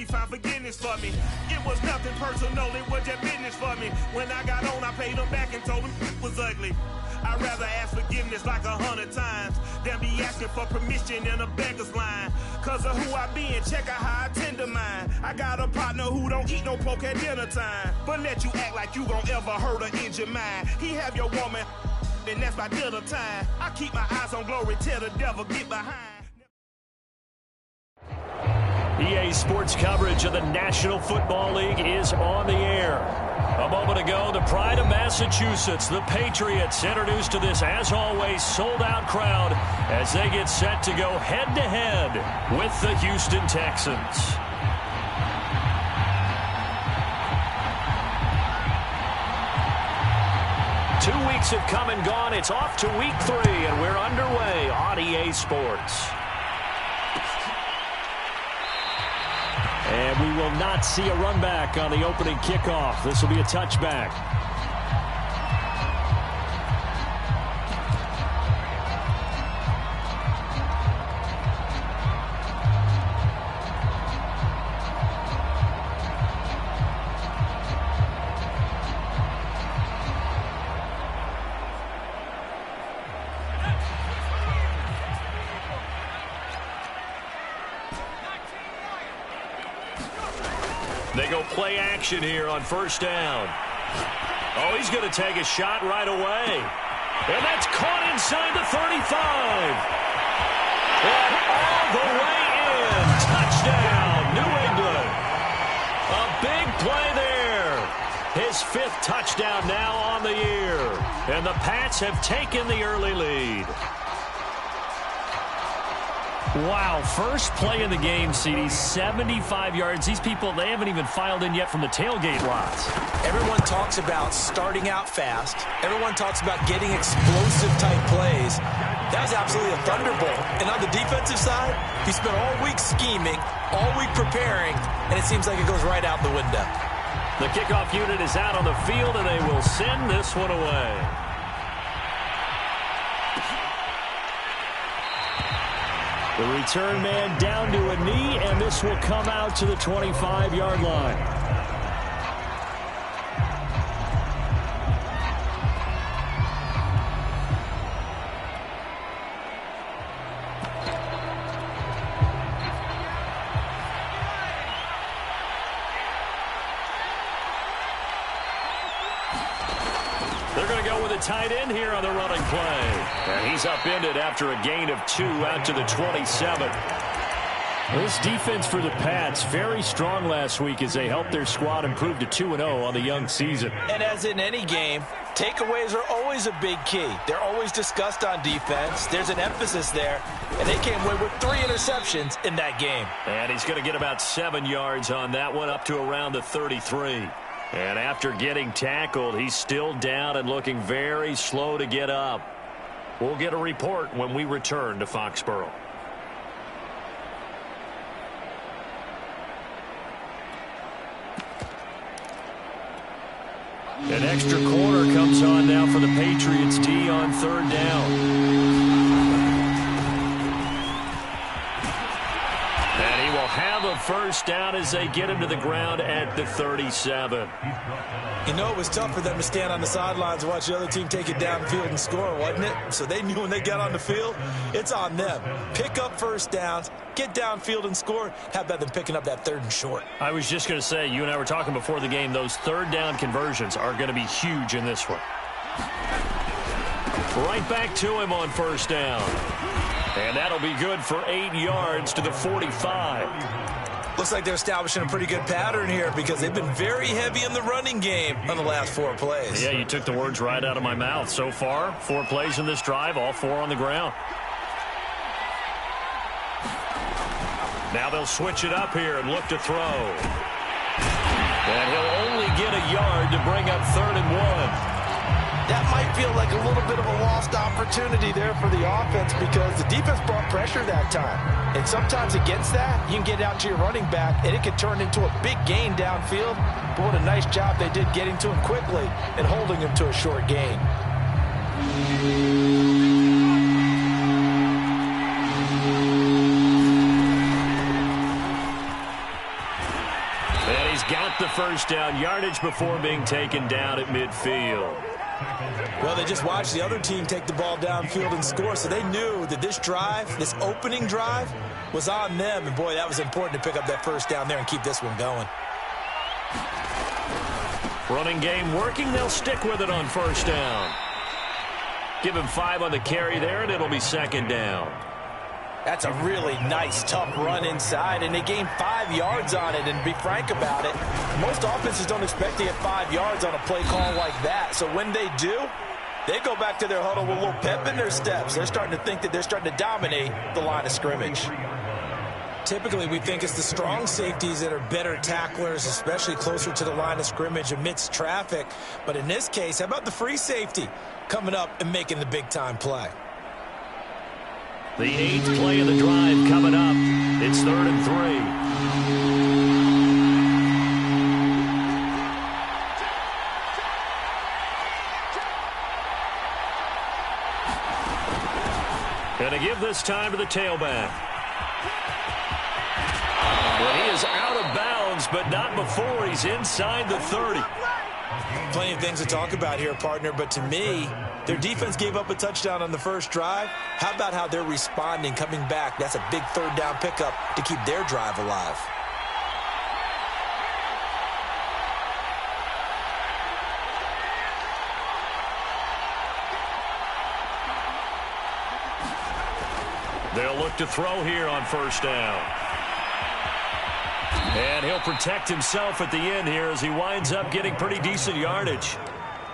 find forgiveness for me. It was nothing personal, it was just business for me. When I got on, I paid them back and told them it was ugly. I'd rather ask forgiveness like 100 times than be asking for permission in a beggar's line. Cause of who I be and check out how I tend to mine. I got a partner who don't eat no pork at dinner time, but let you act like you gon' ever hurt or injure mine. He have your woman, and that's my dinner time. I keep my eyes on glory till the devil get behind. EA Sports coverage of the National Football League is on the air. A moment ago, the pride of Massachusetts, the Patriots, introduced to this, as always, sold-out crowd as they get set to go head-to-head with the Houston Texans. Two weeks have come and gone. It's off to week 3, and we're underway on EA Sports. And we will not see a run back on the opening kickoff. This will be a touchback. They go play action here on first down. Oh, he's going to take a shot right away. And that's caught inside the 35. And all the way in. Touchdown, New England. A big play there. His 5th touchdown now on the year. And the Pats have taken the early lead. Wow, first play in the game, CD, 75 yards. These people, they haven't even filed in yet from the tailgate lots. Everyone talks about starting out fast. Everyone talks about getting explosive-type plays. That was absolutely a thunderbolt. And on the defensive side, he spent all week scheming, all week preparing, and it seems like it goes right out the window. The kickoff unit is out on the field, and they will send this one away. The return man down to a knee, and this will come out to the 25-yard line. They're going to go with a tight end here on the running play. And he's upended after a gain of 2 out to the 27. This defense for the Pats, very strong last week as they helped their squad improve to 2-0 on the young season. And as in any game, takeaways are always a big key. They're always discussed on defense. There's an emphasis there. And they came away with 3 interceptions in that game. And he's going to get about 7 yards on that one, up to around the 33. And after getting tackled, he's still down and looking very slow to get up. We'll get a report when we return to Foxborough. An extra corner comes on now for the Patriots D on 3rd down. And he will have a first down as they get him to the ground at the 37. You know, it was tough for them to stand on the sidelines and watch the other team take it downfield and score, wasn't it? So they knew when they got on the field, it's on them. Pick up first downs, get downfield and score. How about them picking up that 3rd and short? I was just going to say, you and I were talking before the game, those 3rd down conversions are going to be huge in this one. Right back to him on first down. And that'll be good for 8 yards to the 45. Looks like they're establishing a pretty good pattern here because they've been very heavy in the running game on the last 4 plays. Yeah, you took the words right out of my mouth. So far, 4 plays in this drive, all 4 on the ground. Now they'll switch it up here and look to throw. And he'll only get a yard to bring up 3rd and 1. That might feel like a little bit of a lost opportunity there for the offense because the defense brought pressure that time. And sometimes against that, you can get out to your running back, and it can turn into a big gain downfield. But what a nice job they did getting to him quickly and holding him to a short gain. got the first down yardage before being taken down at midfield. Well, they just watched the other team take the ball downfield and score, so they knew that this drive, this opening drive, was on them. And, boy, that was important to pick up that first down there and keep this one going. Running game working. They'll stick with it on first down. Give him 5 on the carry there, and it'll be second down. That's a really nice, tough run inside, and they gained 5 yards on it. And to be frank about it, most offenses don't expect to get 5 yards on a play call like that. So when they do, they go back to their huddle with a little pep in their steps. They're starting to think that they're starting to dominate the line of scrimmage. Typically, we think it's the strong safeties that are better tacklers, especially closer to the line of scrimmage amidst traffic. But in this case, how about the free safety coming up and making the big-time play? The 8th play of the drive coming up. It's 3rd and 3. Going to give this time to the tailback. Well, he is out of bounds, but not before he's inside the 30. Plenty of things to talk about here, partner, but to me, their defense gave up a touchdown on the first drive. How about how they're responding, coming back? That's a big 3rd down pickup to keep their drive alive. They'll look to throw here on first down. And he'll protect himself at the end here as he winds up getting pretty decent yardage.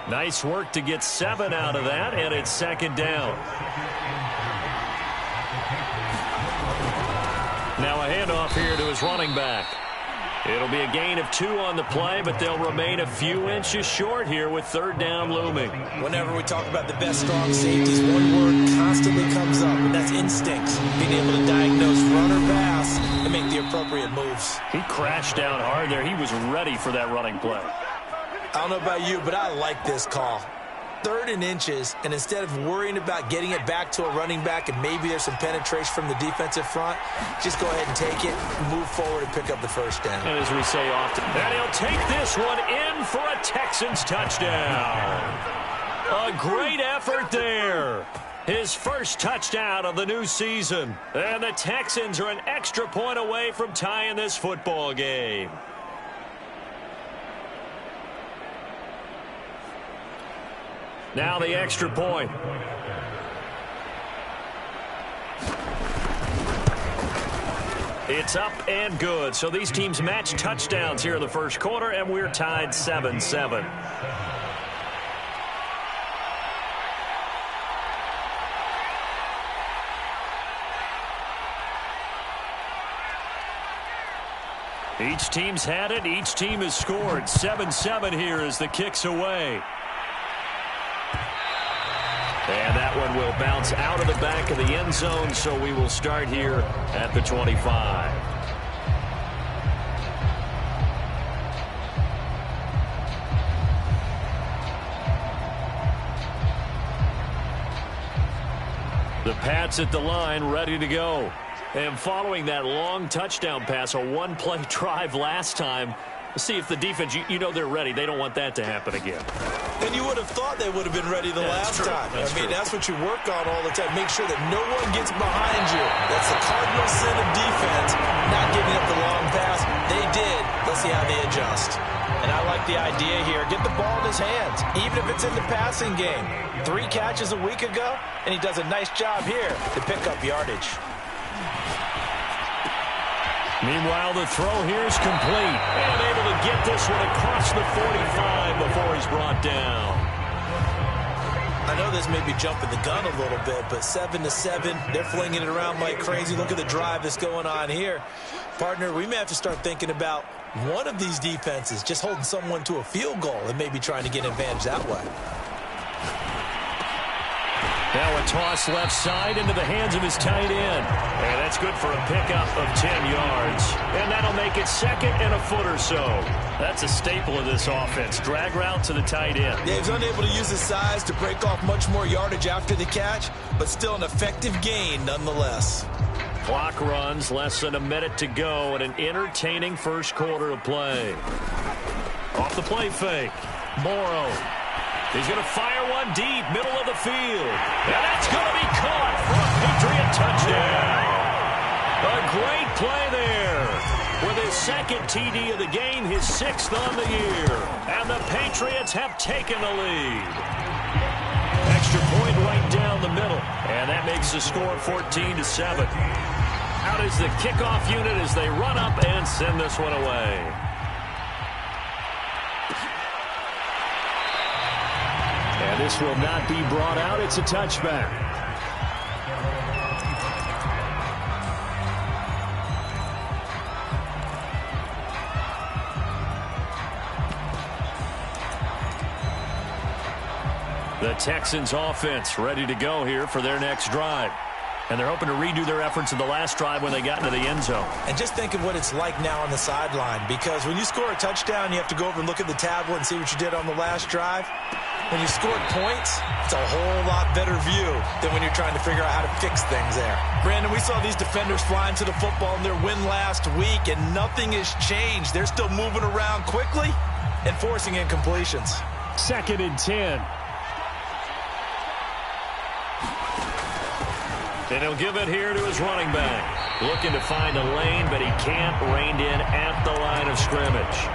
Nice work to get 7 out of that, and it's second down. Now a handoff here to his running back. It'll be a gain of 2 on the play, but they'll remain a few inches short here with 3rd down looming. Whenever we talk about the best strong safeties, one word constantly comes up, and that's instincts. Being able to diagnose run or pass and make the appropriate moves. He crashed down hard there. He was ready for that running play. I don't know about you, but I like this call. 3rd and inches, and instead of worrying about getting it back to a running back and maybe there's some penetration from the defensive front, just go ahead and take it, move forward, and pick up the first down. And as we say often, and he'll take this one in for a Texans touchdown. A great effort there. His first touchdown of the new season. And the Texans are an extra point away from tying this football game. Now the extra point. It's up and good. So these teams match touchdowns here in the first quarter, and we're tied 7-7. Each team's had it. Each team has scored. 7-7 here as the kick's away. And that one will bounce out of the back of the end zone, so we will start here at the 25. The Pats at the line, ready to go. And following that long touchdown pass, a one-play drive last time, see if the defense, you know they're ready. They don't want that to happen again. And you would have thought they would have been ready the last time. That's what you work on all the time. Make sure that no one gets behind you. That's the cardinal sin of defense, not giving up the long pass. They did. Let's see how they adjust. And I like the idea here. Get the ball in his hands, even if it's in the passing game. 3 catches a week ago, and he does a nice job here to pick up yardage. Meanwhile, the throw here is complete. And able to get this one across the 45 before he's brought down. I know this may be jumping the gun a little bit, but 7-7, they're flinging it around like crazy. Look at the drive that's going on here. Partner, we may have to start thinking about one of these defenses just holding someone to a field goal and maybe trying to get an advantage that way. Now a toss left side into the hands of his tight end. And that's good for a pickup of 10 yards. And that'll make it 2nd and a foot or so. That's a staple of this offense. Drag route to the tight end. Yeah, he was unable to use his size to break off much more yardage after the catch, but still an effective gain nonetheless. Clock runs, less than a minute to go, and an entertaining first quarter of play. Off the play fake, Morrow. He's going to fire one deep, middle of the field. And that's going to be caught for a Patriot touchdown. A great play there. With his second TD of the game, his 6th on the year. And the Patriots have taken the lead. Extra point right down the middle. And that makes the score 14-7. Out is the kickoff unit as they run up and send this one away. And this will not be brought out. It's a touchback. The Texans offense ready to go here for their next drive. And they're hoping to redo their efforts in the last drive when they got into the end zone. And just think of what it's like now on the sideline, because when you score a touchdown, you have to go over and look at the tablet and see what you did on the last drive. When you scored points, it's a whole lot better view than when you're trying to figure out how to fix things there. Brandon, we saw these defenders flying to the football in their win last week, and nothing has changed. They're still moving around quickly and forcing incompletions. 2nd and 10. And he'll give it here to his running back. Looking to find a lane, but he can't. Reined in at the line of scrimmage.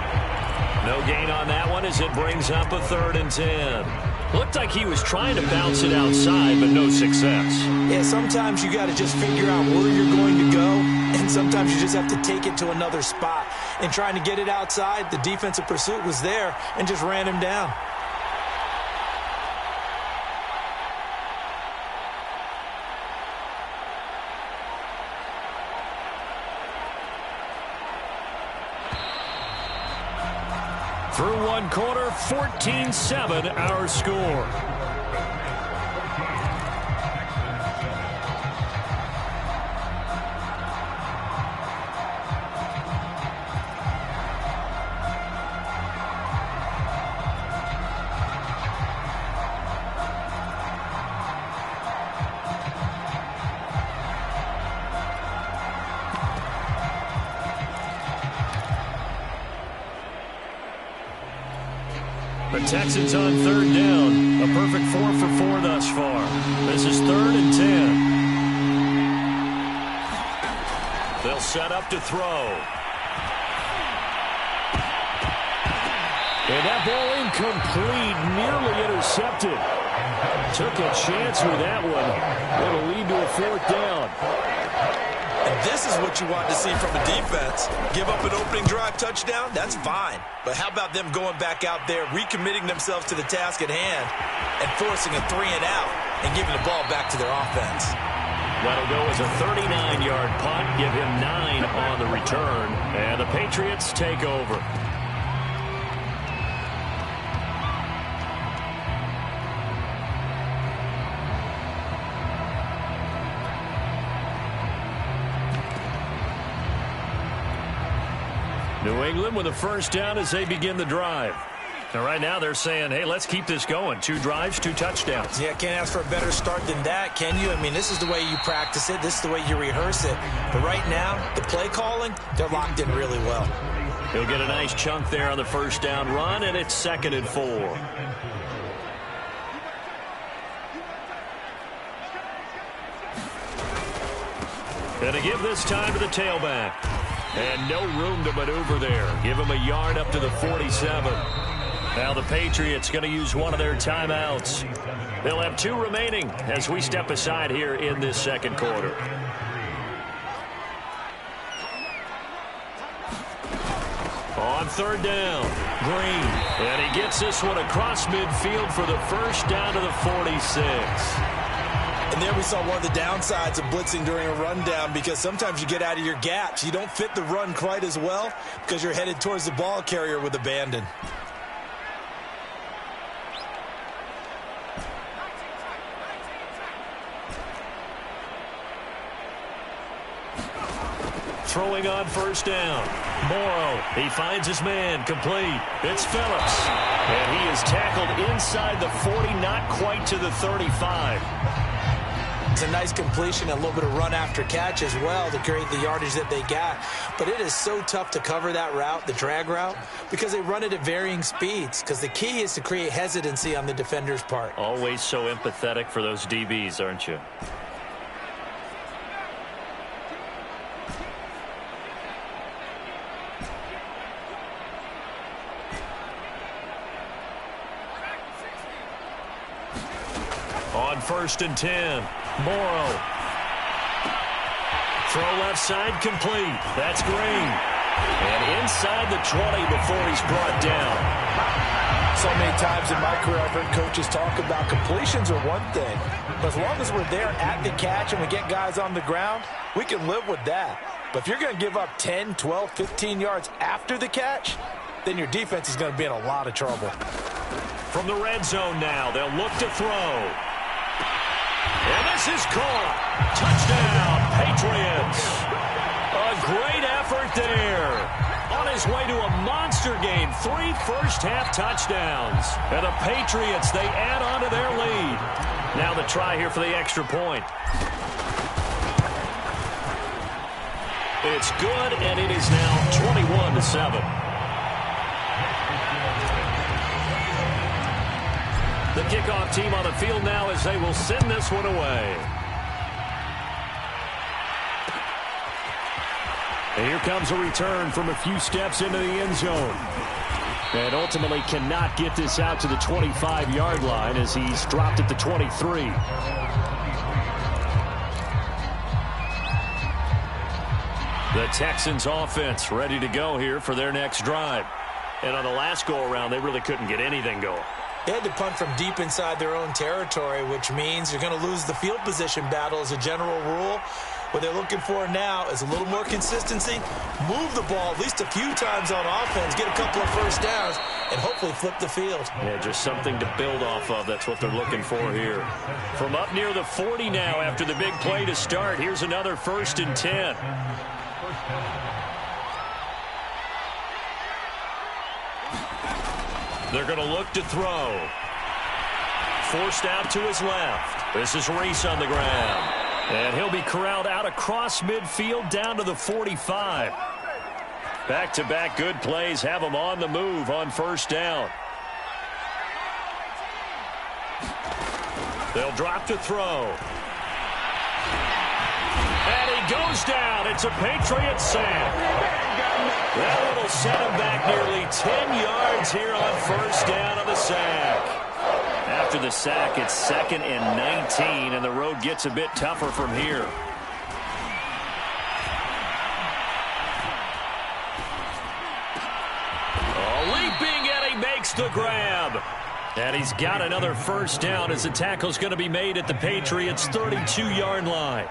No gain on that one as it brings up a 3rd and 10. Looked like he was trying to bounce it outside, but no success. Yeah, sometimes you got to just figure out where you're going to go, and sometimes you just have to take it to another spot. In trying to get it outside, the defensive pursuit was there and just ran him down. Through one quarter, 14-7 our score. The Texans on 3rd down. A perfect 4 for 4 thus far. This is 3rd and 10. They'll set up to throw. And that ball incomplete, nearly intercepted. Took a chance with that one. It'll lead to a 4th down. And this is what you want to see from a defense. Give up an opening drive touchdown, that's fine. But how about them going back out there, recommitting themselves to the task at hand, and forcing a 3 and out, and giving the ball back to their offense. That'll go as a 39-yard punt, give him 9 on the return, and the Patriots take over. New England with a 1st down as they begin the drive. Now, right now, they're saying, hey, let's keep this going. 2 drives, 2 touchdowns. Yeah, can't ask for a better start than that, can you? I mean, this is the way you practice it. This is the way you rehearse it. But right now, the play calling, they're locked in really well. He'll get a nice chunk there on the 1st down run, and it's 2nd and 4. And to give this time to the tailback. And no room to maneuver there. Give him a yard up to the 47. Now the Patriots going to use one of their timeouts. They'll have 2 remaining as we step aside here in this 2nd quarter. On 3rd down, Green. And he gets this one across midfield for the 1st down to the 46. And there we saw one of the downsides of blitzing during a rundown, because sometimes you get out of your gaps. You don't fit the run quite as well because you're headed towards the ball carrier with abandon. Throwing on 1st down. Morrow, he finds his man, complete. It's Phillips. And he is tackled inside the 40, not quite to the 35. It's a nice completion, a little bit of run after catch as well to create the yardage that they got. But it is so tough to cover that route, the drag route, because they run it at varying speeds. Because the key is to create hesitancy on the defender's part. Always so empathetic for those DBs, aren't you? On 1st and 10, Morrow. Throw left side complete. That's Green. And inside the 20 before he's brought down. So many times in my career, I've heard coaches talk about completions are one thing. But as long as we're there at the catch and we get guys on the ground, we can live with that. But if you're going to give up 10, 12, 15 yards after the catch, then your defense is going to be in a lot of trouble. From the red zone now, they'll look to throw. And this is caught. Touchdown, Patriots. A great effort there. On his way to a monster game, 3 first-half touchdowns. And the Patriots, they add on to their lead. Now the try here for the extra point. It's good, and it is now 21-7. The kickoff team on the field now as they will send this one away. And here comes a return from a few steps into the end zone. And ultimately cannot get this out to the 25-yard line as he's dropped at the 23. The Texans offense ready to go here for their next drive. And on the last go-around, they really couldn't get anything going. They had to punt from deep inside their own territory, which means you're going to lose the field position battle as a general rule. What they're looking for now is a little more consistency, move the ball at least a few times on offense, get a couple of first downs, and hopefully flip the field. Yeah, just something to build off of. That's what they're looking for here. From up near the 40 now after the big play to start, here's another 1st and 10. They're going to look to throw. Forced out to his left. This is Reese on the ground. And he'll be corralled out across midfield down to the 45. Back-to-back good plays have him on the move on 1st down. They'll drop to throw. And he goes down. It's a Patriot sack. That one will set him back nearly 10 yards here on 1st down on the sack. After the sack, it's 2nd and 19, and the road gets a bit tougher from here. Leaping, and he makes the grab. And he's got another 1st down as the tackle's going to be made at the Patriots' 32-yard line.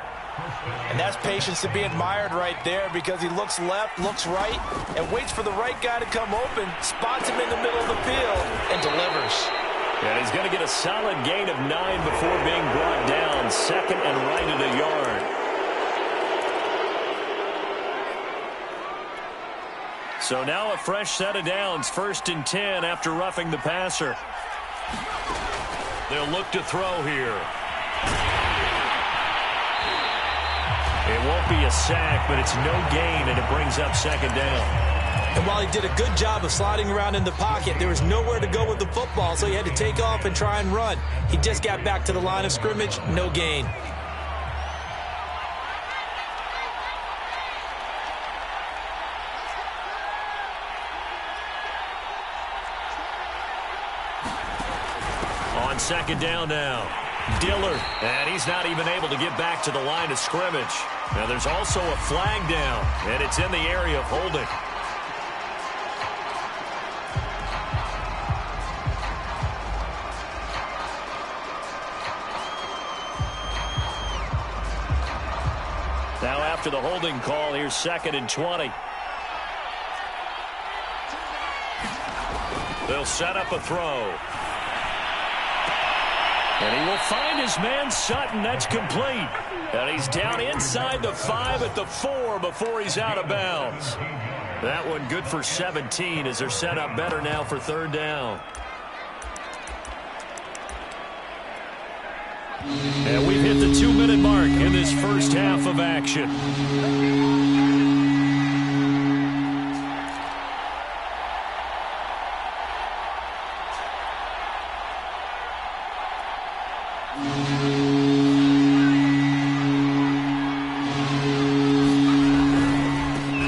And that's patience to be admired right there because he looks left, looks right, and waits for the right guy to come open, spots him in the middle of the field, and delivers. And he's going to get a solid gain of 9 before being brought down. 2nd and right at a yard. So now a fresh set of downs. 1st and 10 after roughing the passer. They'll look to throw here. It won't be a sack, but it's no gain, and it brings up 2nd down. And while he did a good job of sliding around in the pocket, there was nowhere to go with the football, so he had to take off and try and run. He just got back to the line of scrimmage, no gain. On 2nd down now, Dillard, and he's not even able to get back to the line of scrimmage. Now there's also a flag down, and it's in the area of holding. Now after the holding call, here's 2nd and 20. They'll set up a throw. And he will find his man Sutton. That's complete. And he's down inside the 5 at the 4 before he's out of bounds. That one good for 17 as they're set up better now for 3rd down. And we've hit the 2-minute mark in this first half of action.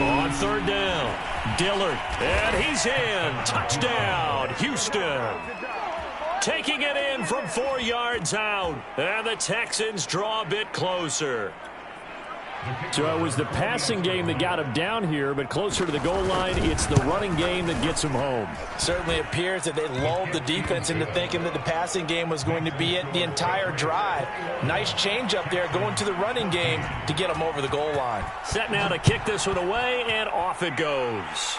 On third down, Dillard, and he's in. Touchdown, Houston. Taking it in from 4 yards out, and the Texans draw a bit closer. So it was the passing game that got him down here, but closer to the goal line, it's the running game that gets him home. Certainly appears that they lulled the defense into thinking that the passing game was going to be it the entire drive. Nice change up there going to the running game to get them over the goal line. Set now to kick this one away, and off it goes.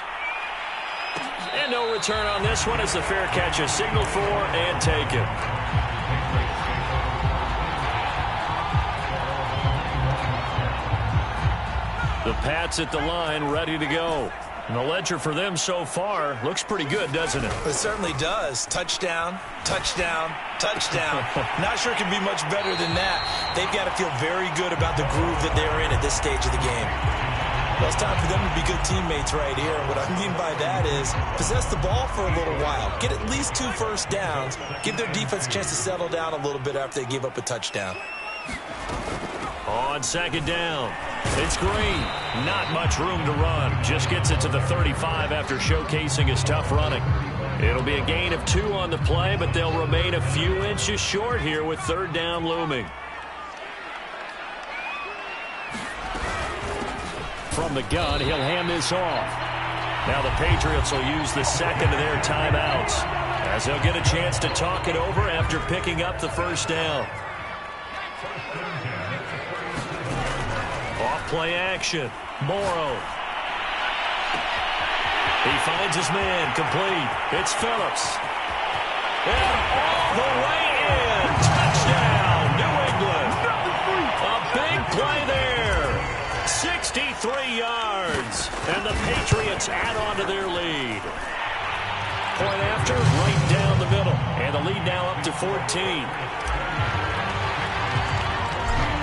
And no return on this one as the fair catch is signaled for and taken. The Pats at the line, ready to go. And the ledger for them so far looks pretty good, doesn't it? It certainly does. Touchdown, touchdown, touchdown. Not sure it can be much better than that. They've got to feel very good about the groove that they're in at this stage of the game. Well, it's time for them to be good teammates right here. And what I mean by that is possess the ball for a little while. Get at least 2 first downs. Give their defense a chance to settle down a little bit after they give up a touchdown. On second down, it's Green. Not much room to run. Just gets it to the 35 after showcasing his tough running. It'll be a gain of 2 on the play, but they'll remain a few inches short here with third down looming. From the gun, he'll hand this off. Now the Patriots will use the second of their timeouts as they'll get a chance to talk it over after picking up the first down. Off play action. Morrow. He finds his man complete. It's Phillips. And all the way in. Touchdown, New England. A big play there. 63 yards. And the Patriots add on to their lead. Point after, right down the middle. And the lead now up to 14.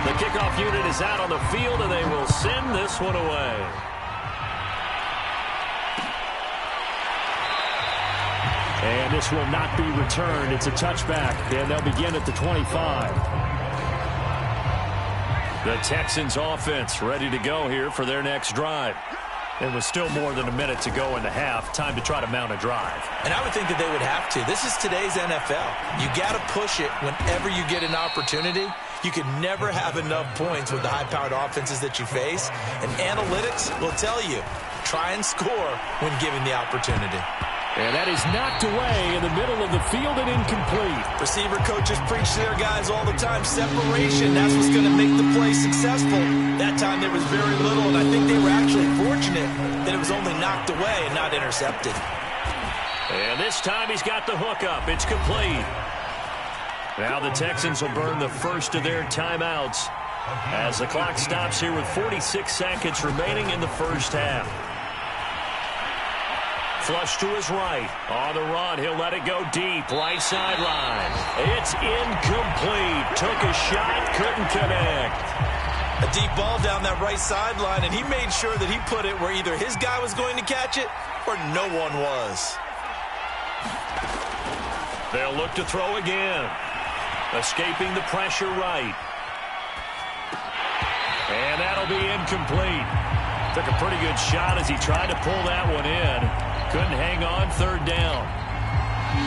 The kickoff unit is out on the field, and they will send this one away. And this will not be returned. It's a touchback, and they'll begin at the 25. The Texans offense ready to go here for their next drive. It was still more than a minute to go in the half. Time to try to mount a drive. And I would think that they would have to. This is today's NFL. You got to push it whenever you get an opportunity. You can never have enough points with the high-powered offenses that you face. And analytics will tell you, try and score when given the opportunity. And that is knocked away in the middle of the field and incomplete. Receiver coaches preach to their guys all the time. Separation, that's what's going to make the play successful. That time there was very little, and I think they were actually fortunate that it was only knocked away and not intercepted. And this time he's got the hook up. It's complete. Now the Texans will burn the first of their timeouts as the clock stops here with 46 seconds remaining in the first half. Flush to his right. On the run, he'll let it go deep. Right sideline. It's incomplete. Took a shot, couldn't connect. A deep ball down that right sideline, and he made sure that he put it where either his guy was going to catch it or no one was. They'll look to throw again. Escaping the pressure right. And that'll be incomplete. Took a pretty good shot as he tried to pull that one in. Couldn't hang on, third down.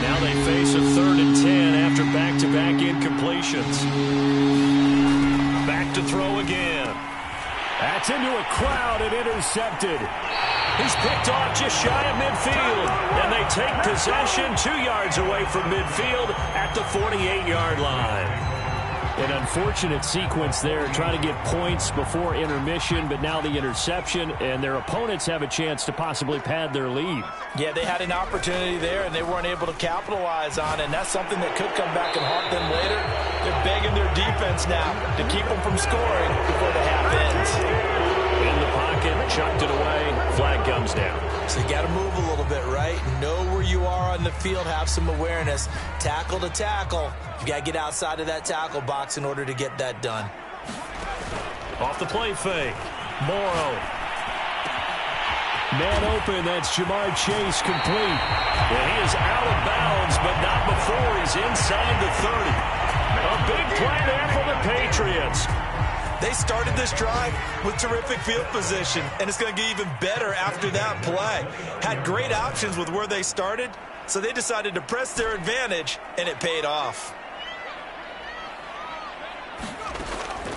Now they face a 3rd and 10 after back-to-back incompletions. Back to throw again. That's into a crowd and intercepted. He's picked off just shy of midfield. And they take possession 2 yards away from midfield at the 48-yard line. An unfortunate sequence there, trying to get points before intermission, but now the interception, and their opponents have a chance to possibly pad their lead. Yeah, they had an opportunity there, and they weren't able to capitalize on it, and that's something that could come back and haunt them later. They're begging their defense now to keep them from scoring before the half ends. In the pocket, chucked it away, flag comes down. So you got to move a little bit, right? Know where you are on the field, have some awareness. Tackle to tackle. You got to get outside of that tackle box in order to get that done. Off the play fake. Morrow. Man open, that's Jamar Chase, complete. And he is out of bounds, but not before he's inside the 30. A big play there for the Patriots. They started this drive with terrific field position, and it's going to get even better after that play. Had great options with where they started, so they decided to press their advantage, and it paid off.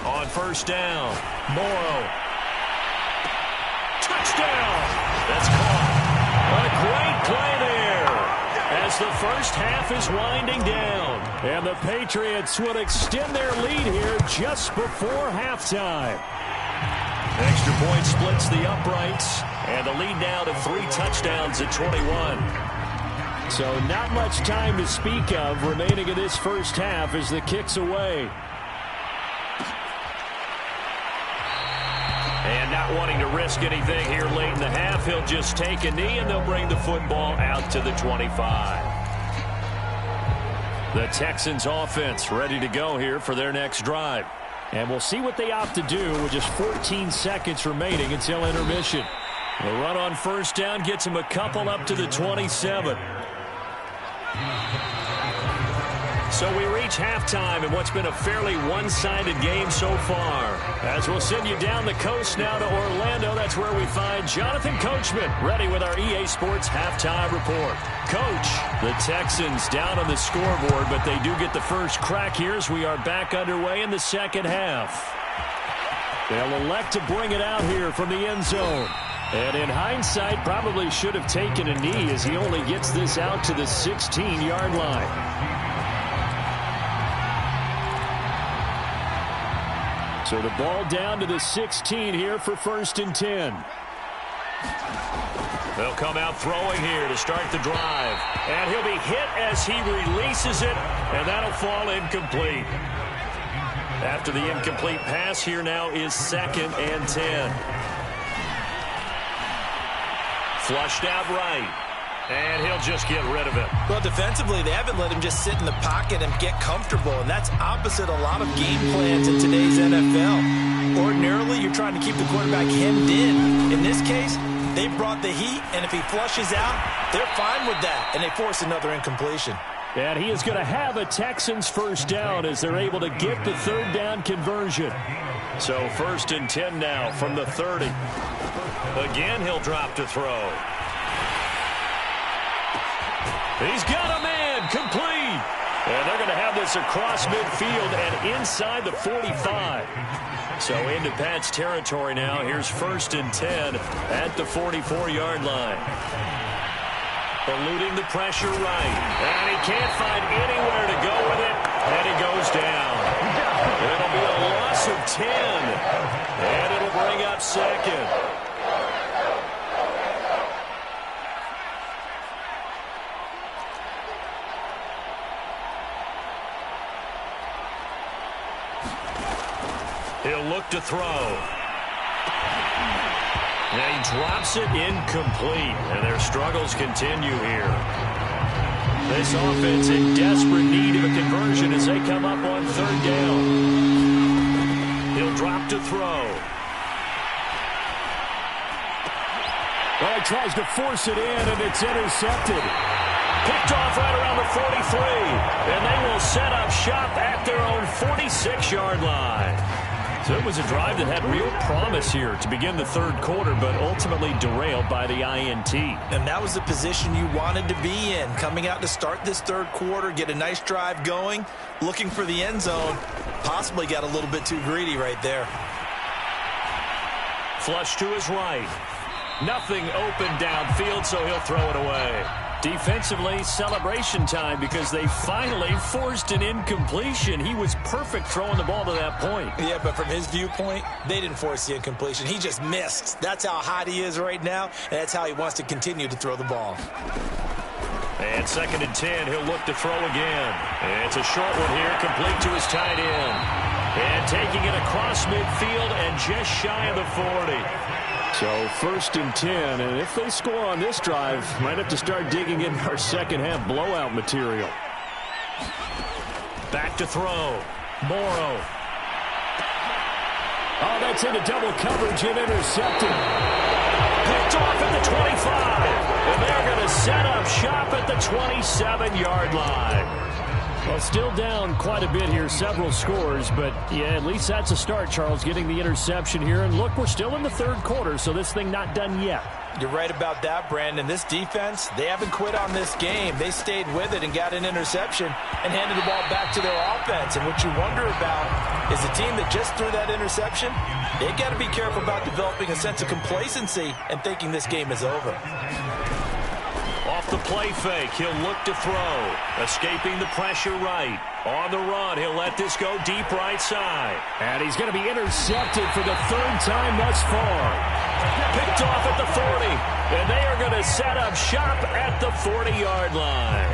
On first down, Morrow. Touchdown! That's caught. A great play there as the first half is winding down. And the Patriots would extend their lead here just before halftime. Extra point splits the uprights, and the lead now to 3 touchdowns at 21. So not much time to speak of remaining in this first half as the kick's away. And not wanting to risk anything here late in the half, he'll just take a knee, and they'll bring the football out to the 25. The Texans offense ready to go here for their next drive. And we'll see what they opt to do with just 14 seconds remaining until intermission. The run on first down gets him a couple up to the 27. So we reach halftime in what's been a fairly one-sided game so far. As we'll send you down the coast now to Orlando, that's where we find Jonathan Coachman ready with our EA Sports halftime report. Coach, the Texans down on the scoreboard, but they do get the first crack here as we are back underway in the second half. They'll elect to bring it out here from the end zone. And in hindsight, probably should have taken a knee as he only gets this out to the 16-yard line. So the ball down to the 16 here for 1st and 10. They'll come out throwing here to start the drive. And he'll be hit as he releases it, and that'll fall incomplete. After the incomplete pass, here now is 2nd and 10. Flushed out right. And he'll just get rid of it. Well, defensively, they haven't let him just sit in the pocket and get comfortable, and that's opposite a lot of game plans in today's NFL. Ordinarily, you're trying to keep the quarterback hemmed in. In this case, they brought the heat, and if he flushes out, they're fine with that, and they force another incompletion. And he is going to have a Texans first down as they're able to get the 3rd down conversion. So 1st and 10 now from the 30. Again, he'll drop to throw. He's got a man, complete. And they're going to have this across midfield and inside the 45. So into Pat's territory now. Here's 1st and 10 at the 44-yard line. Eluding the pressure right. And he can't find anywhere to go with it. And he goes down. It'll be a loss of 10. And it'll bring up 2nd. He'll look to throw. And he drops it incomplete. And their struggles continue here. This offense in desperate need of a conversion as they come up on 3rd down. He'll drop to throw. Well, he tries to force it in, and it's intercepted. Picked off right around the 43. And they will set up shop at their own 46-yard line. So it was a drive that had real promise here to begin the 3rd quarter, but ultimately derailed by the INT. And that was the position you wanted to be in. Coming out to start this 3rd quarter, get a nice drive going, looking for the end zone. Possibly got a little bit too greedy right there. Flush to his right. Nothing open downfield, so he'll throw it away. Defensively, celebration time because they finally forced an incompletion. He was perfect throwing the ball to that point. Yeah, but from his viewpoint, they didn't force the incompletion. He just missed. That's how hot he is right now, and that's how he wants to continue to throw the ball. And 2nd and 10, he'll look to throw again. And it's a short one here, complete to his tight end. And taking it across midfield and just shy of the 40. So 1st and 10, and if they score on this drive, might have to start digging in our second half blowout material. Back to throw. Morrow. Oh, that's into double coverage and intercepted. Picked off at the 25. And they're going to set up shop at the 27-yard line. Well, still down quite a bit here, several scores, but yeah, at least that's a start, Charles, getting the interception here. And look, we're still in the 3rd quarter, so this thing not done yet. You're right about that, Brandon. This defense, they haven't quit on this game. They stayed with it and got an interception and handed the ball back to their offense. And what you wonder about is the team that just threw that interception, they got to be careful about developing a sense of complacency and thinking this game is over. Off the play fake, he'll look to throw. Escaping the pressure right. On the run, he'll let this go deep right side. And he's going to be intercepted for the 3rd time thus far. Picked off at the 40. And they are going to set up shop at the 40-yard line.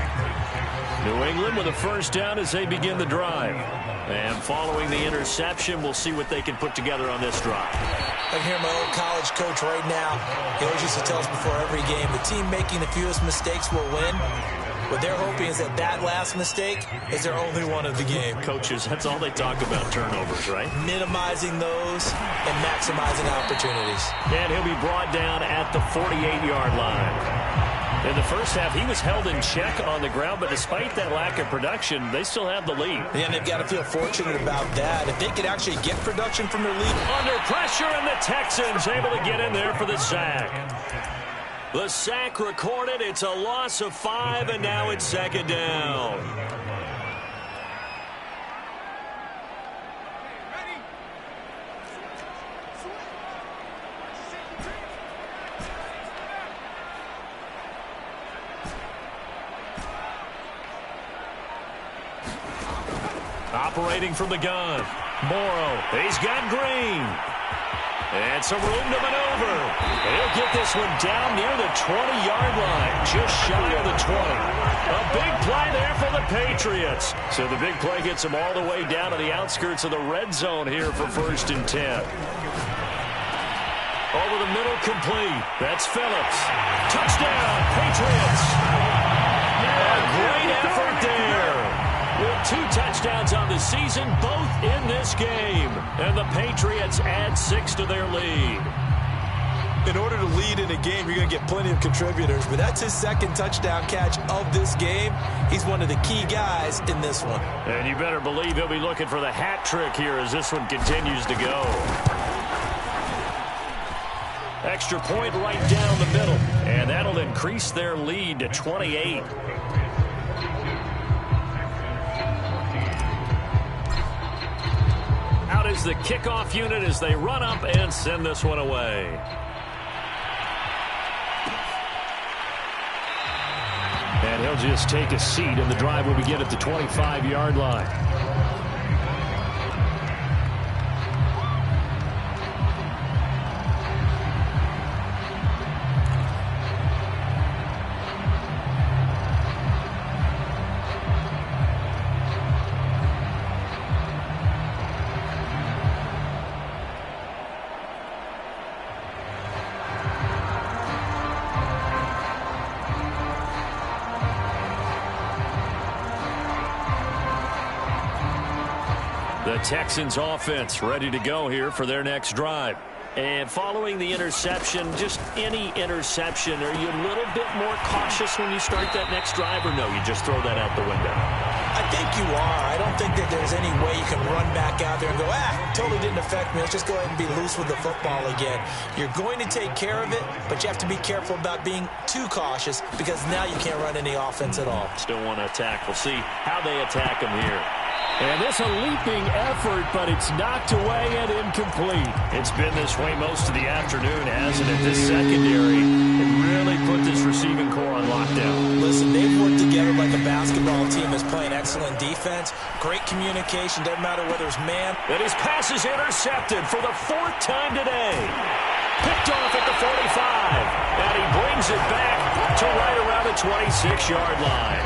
New England with a 1st down as they begin the drive. And following the interception, we'll see what they can put together on this drive. I can hear my old college coach right now. He always used to tell us before every game, the team making the fewest mistakes will win. What they're hoping is that last mistake is their only one of the game. Coaches, that's all they talk about, turnovers, right? Minimizing those and maximizing opportunities. And he'll be brought down at the 48-yard line. In the 1st half, he was held in check on the ground, but despite that lack of production, they still have the lead. Yeah, and they've got to feel fortunate about that. If they could actually get production from their lead. Under pressure, and the Texans able to get in there for the sack. The sack recorded. It's a loss of 5, and now it's 2nd down. Operating from the gun. Morrow. He's got Green. And some room to maneuver. He'll get this one down near the 20-yard line. Just shy of the 20. A big play there for the Patriots. So the big play gets them all the way down to the outskirts of the red zone here for 1st and 10. Over the middle, complete. That's Phillips. Touchdown, Patriots. A great effort there. With 2 touchdowns on the season, both in this game. And the Patriots add 6 to their lead. In order to lead in a game, you're going to get plenty of contributors. But that's his 2nd touchdown catch of this game. He's one of the key guys in this one. And you better believe he'll be looking for the hat trick here as this one continues to go. Extra point right down the middle. And that'll increase their lead to 28. Out is the kickoff unit as they run up and send this one away. And he'll just take a seat, and the drive will begin at the 25-yard line. The Texans offense ready to go here for their next drive. And following the interception, just any interception, are you a little bit more cautious when you start that next drive, or no, you just throw that out the window? I think you are. I don't think that there's any way you can run back out there and go, totally didn't affect me. Let's just go ahead and be loose with the football again. You're going to take care of it, but you have to be careful about being too cautious because now you can't run any offense at all. Still want to attack. We'll see how they attack them here. And this a leaping effort, but it's knocked away and incomplete. It's been this way most of the afternoon, hasn't it? This secondary can really put this receiving core on lockdown. Listen, they've worked together like a basketball team is playing excellent defense. Great communication, doesn't matter whether it's man. And his pass is intercepted for the 4th time today. Picked off at the 45. And he brings it back to right around the 26-yard line.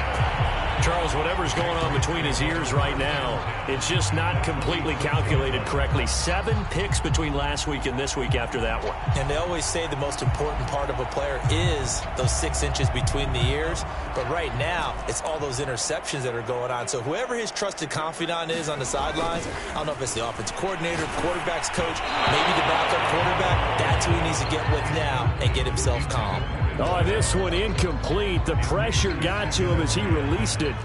Charles, whatever's going on between his ears right now, it's just not completely calculated correctly. 7 picks between last week and this week after that one. And they always say the most important part of a player is those 6 inches between the ears. But right now, it's all those interceptions that are going on. So whoever his trusted confidant is on the sidelines, I don't know if it's the offensive coordinator, quarterback's coach, maybe the backup quarterback, that's who he needs to get with now and get himself calm. Oh, this one incomplete. The pressure got to him as he released it,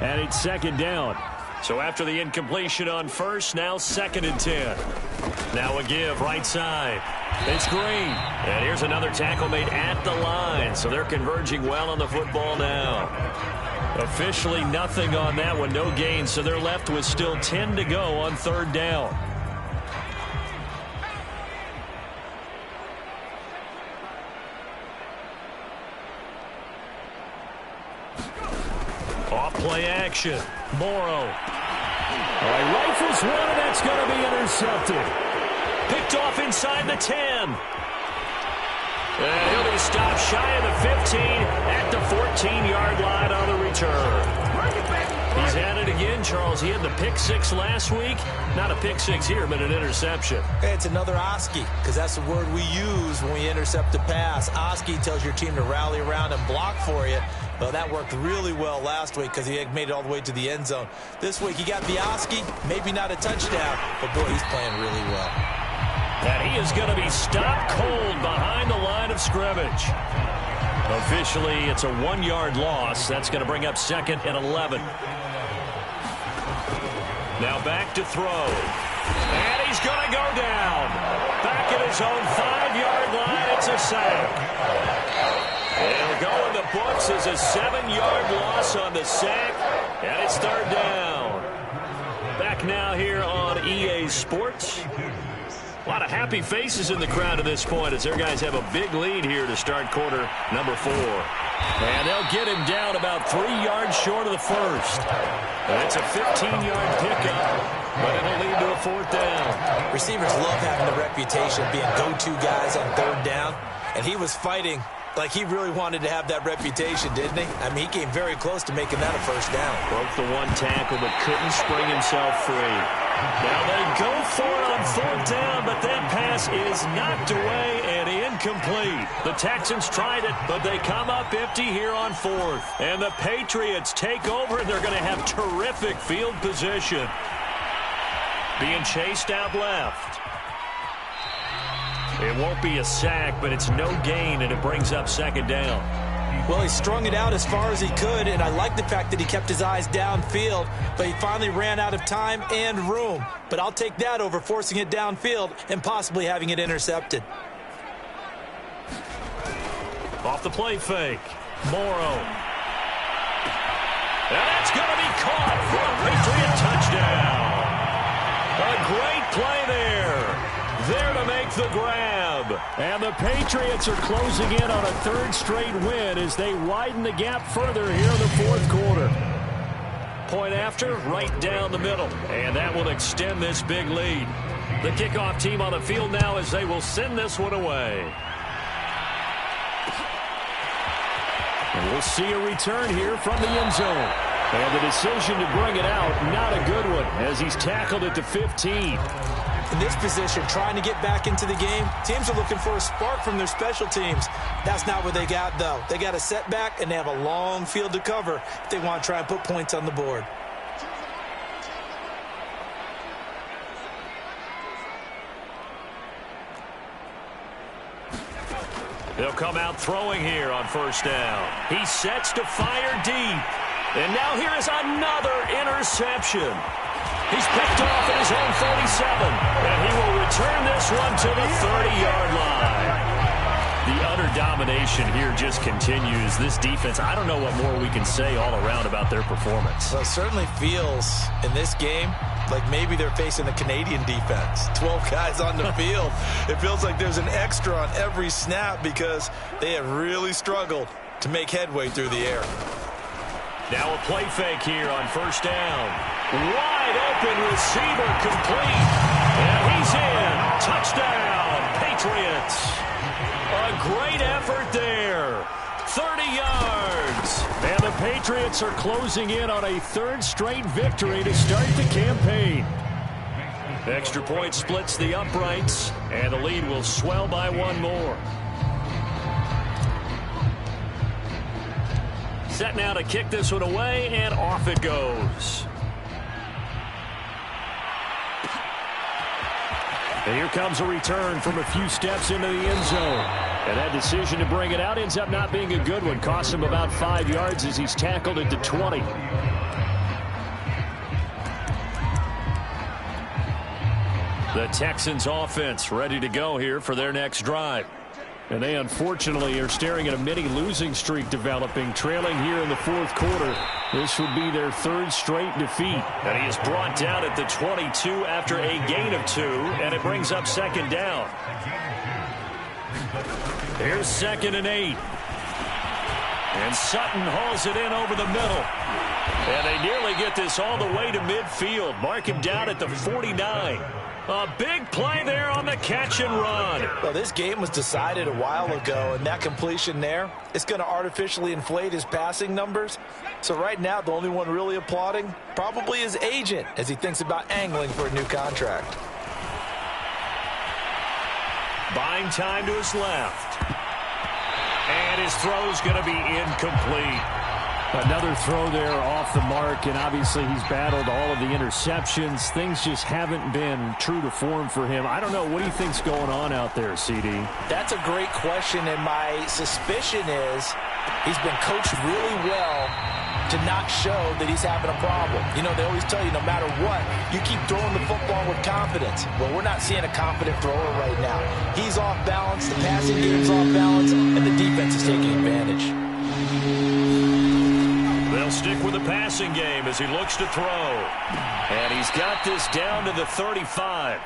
and it's second down. So after the incompletion on first, now 2nd and 10. Now a give right side. It's Green. And here's another tackle made at the line. So they're converging well on the football now. Officially nothing on that one. No gain. So they're left with still 10 to go on 3rd down. Off play action. Morrow. All right, rifles one, and that's going to be intercepted. Picked off inside the 10. And he'll be stopped shy of the 15 at the 14-yard line on the return. He's had it again, Charles. He had the pick 6 last week. Not a pick 6 here, but an interception. Hey, it's another Oski, because that's the word we use when we intercept a pass. Oski tells your team to rally around and block for you. Well, that worked really well last week because he had made it all the way to the end zone. This week, he got the Oski, maybe not a touchdown, but boy, he's playing really well. And he is going to be stopped cold behind the line of scrimmage. Officially, it's a 1-yard loss. That's going to bring up 2nd and 11. Now back to throw. And he's going to go down. Back at his own 5-yard line, it's a sack. It'll go in the books as a 7-yard loss on the sack, and it's 3rd down. Back now here on EA Sports. A lot of happy faces in the crowd at this point as their guys have a big lead here to start quarter number 4. And they'll get him down about 3 yards short of the first. And it's a 15-yard pickup, but it'll lead to a 4th down. Receivers love having the reputation of being go-to guys on 3rd down, and he was fighting like he really wanted to have that reputation, didn't he? I mean, he came very close to making that a 1st down. Broke the 1 tackle, but couldn't spring himself free. Now they go for it on 4th down, but that pass is knocked away and incomplete. The Texans tried it, but they come up empty here on 4th. And the Patriots take over, and they're going to have terrific field position. Being chased out left. It won't be a sack, but it's no gain, and it brings up 2nd down. Well, he strung it out as far as he could, and I like the fact that he kept his eyes downfield, but he finally ran out of time and room. But I'll take that over forcing it downfield and possibly having it intercepted. Off the play fake. Morrow. And that's going to be caught for a Patriot touchdown. A great play there. There to make the grab. And the Patriots are closing in on a 3rd straight win as they widen the gap further here in the 4th quarter. Point after, right down the middle. And that will extend this big lead. The kickoff team on the field now as they will send this one away. And we'll see a return here from the end zone. And the decision to bring it out, not a good one, as he's tackled at the 15. In this position, trying to get back into the game, teams are looking for a spark from their special teams. That's not what they got, though. They got a setback, and they have a long field to cover if they want to try and put points on the board. They'll come out throwing here on 1st down. He sets to fire deep. And now here is another interception. He's picked off at his own 37. And he will return this one to the 30-yard line. The utter domination here just continues. This defense, I don't know what more we can say all around about their performance. Well, it certainly feels in this game like maybe they're facing the Canadian defense. 12 guys on the field. It feels like there's an extra on every snap because they have really struggled to make headway through the air. Now a play fake here on 1st down. Wide open receiver complete. And he's in. Touchdown, Patriots. A great effort there. 30 yards. And the Patriots are closing in on a third straight victory to start the campaign. Extra point splits the uprights, and the lead will swell by one more. Set now to kick this one away, and off it goes. And here comes a return from a few steps into the end zone. And that decision to bring it out ends up not being a good one. Costs him about 5 yards as he's tackled at the 20. The Texans offense ready to go here for their next drive. And they unfortunately are staring at a mini losing streak developing, trailing here in the fourth quarter. This would be their third straight defeat. And he is brought down at the 22 after a gain of 2, and it brings up second down. Here's 2nd and 8. And Sutton hauls it in over the middle. And they nearly get this all the way to midfield. Mark him down at the 49. A big play there on the catch and run. Well, this game was decided a while ago, and that completion there, it's going to artificially inflate his passing numbers. So right now, the only one really applauding probably his agent as he thinks about angling for a new contract. Buying time to his left. And his throw's going to be incomplete. Another throw there off the mark, and obviously he's battled all of the interceptions. Things just haven't been true to form for him. I don't know. What do you think's going on out there, CD? That's a great question, and my suspicion is he's been coached really well to not show that he's having a problem. You know, they always tell you no matter what, you keep throwing the football with confidence. Well, we're not seeing a confident thrower right now. He's off balance, the passing game's off balance, and the defense is taking advantage. They'll stick with the passing game as he looks to throw. And he's got this down to the 35.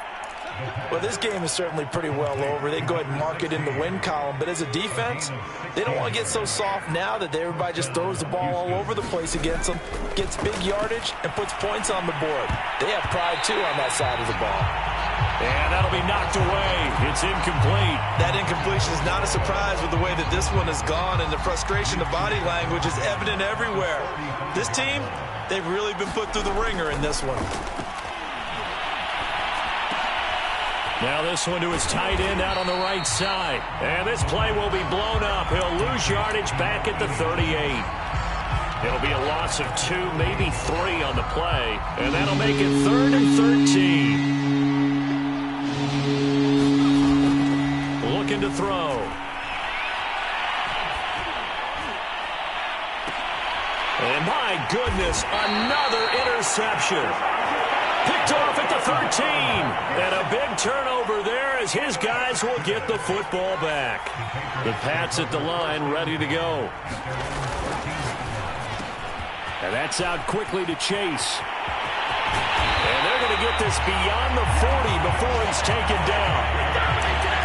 Well, this game is certainly pretty well over. They can go ahead and mark it in the win column. But as a defense, they don't want to get so soft now that everybody just throws the ball all over the place against them, gets big yardage, and puts points on the board. They have pride, too, on that side of the ball. And that'll be knocked away. It's incomplete. That incompletion is not a surprise with the way that this one has gone, and the frustration of body language is evident everywhere. This team, they've really been put through the ringer in this one. Now this one to his tight end out on the right side. And this play will be blown up. He'll lose yardage back at the 38. It'll be a loss of 2, maybe 3 on the play. And that'll make it 3rd and 13. Looking to throw. And my goodness, another interception. Picked off at the 13. And a big turnover there as his guys will get the football back. The Pats at the line ready to go. And that's out quickly to Chase. And they're going to get this beyond the 40 before he's taken down.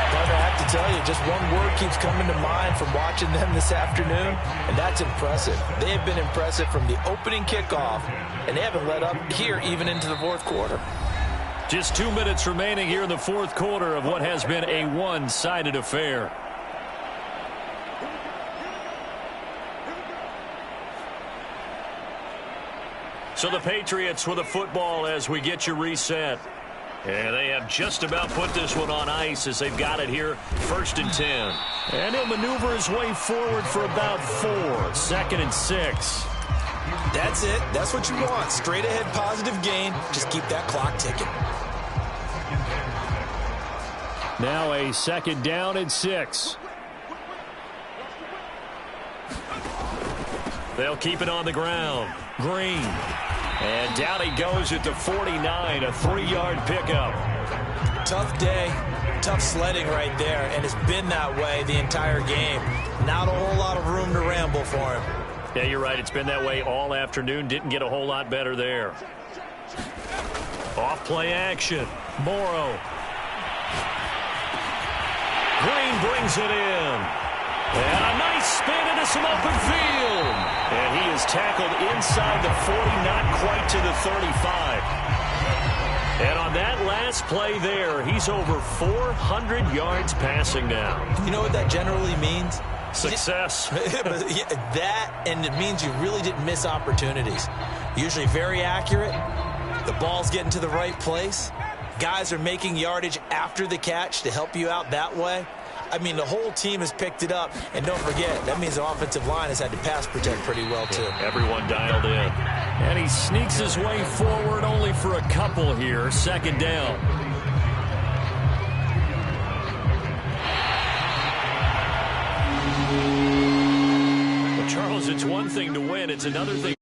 But I have to tell you, just one word keeps coming to mind from watching them this afternoon, and that's impressive. They have been impressive from the opening kickoff, and they haven't let up here even into the fourth quarter. Just 2 minutes remaining here in the fourth quarter of what has been a one-sided affair. So the Patriots with the football as we get you reset. And they have just about put this one on ice as they've got it here, 1st and 10. And he'll maneuver his way forward for about 4, 2nd and 6. That's it. That's what you want. Straight ahead positive gain. Just keep that clock ticking. Now a 2nd down and 6. They'll keep it on the ground. Green. And down he goes at the 49, a 3-yard pickup. Tough day, tough sledding right there, and it's been that way the entire game. Not a whole lot of room to ramble for him. Yeah, you're right. It's been that way all afternoon. Didn't get a whole lot better there. Off play action. Morrow. Green brings it in. And a nice spin into some open field. And he is tackled inside the 40, not quite to the 35. And on that last play there, he's over 400 yards passing now. You know what that generally means? Success. That, and it means you really didn't miss opportunities. Usually very accurate. The ball's getting to the right place. Guys are making yardage after the catch to help you out that way. I mean, the whole team has picked it up. And don't forget, that means the offensive line has had to pass protect pretty well, too. Everyone dialed in. And he sneaks his way forward only for a couple here. Second down. Well, Charles, it's one thing to win. It's another thing